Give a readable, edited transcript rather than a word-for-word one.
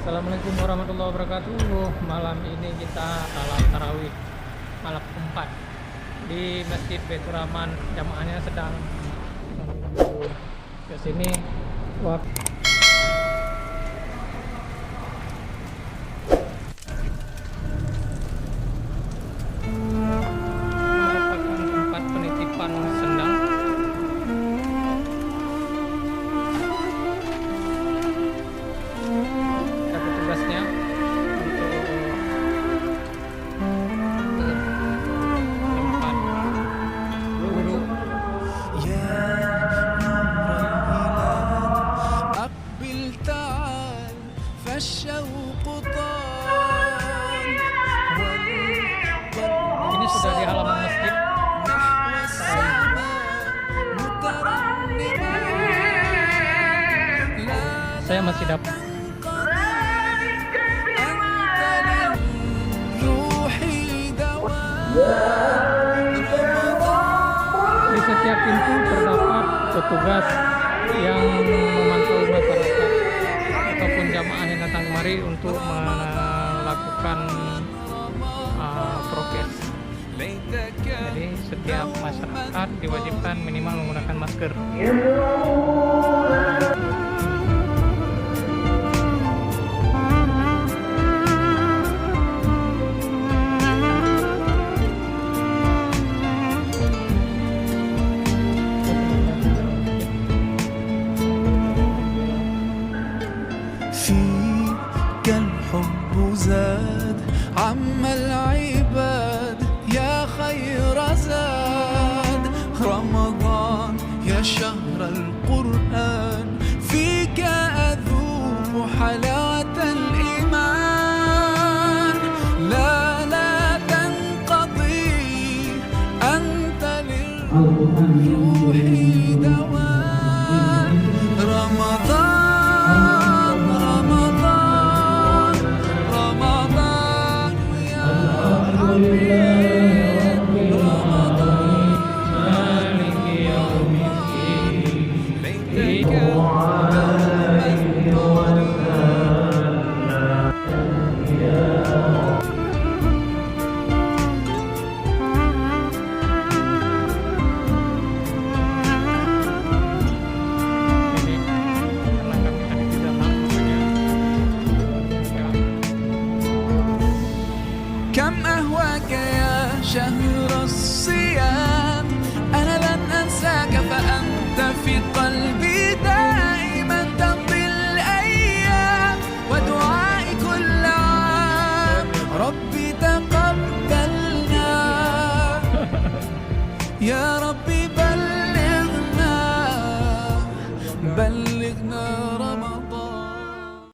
Assalamualaikum warahmatullahi wabarakatuh. Malam ini kita salat tarawih malam keempat di Masjid Baitur Rahman. Jamaahnya sedang menuju ke sini. Merupakan tempat penitipan sendang. Tugasnya untuk tempat guru. Ini sudah di halaman masjid. Saya masih dapat. Di setiap pintu terdapat petugas yang memantau masyarakat ataupun jamaah yang datang kemari untuk melakukan prokes. Jadi setiap masyarakat diwajibkan minimal menggunakan masker. فيك الحب زاد عم العباد يا خير زاد رمضان يا شهر القرآن فيك أذوق حلاوة الإيمان لا تنقضي أنت للروح دوام رمضان كم أهواك يا شهر الصيام أنا لن أنساك فأنت في قلبي دائما تمضي الأيام ودعائي كل عام ربي تقبلنا يا ربي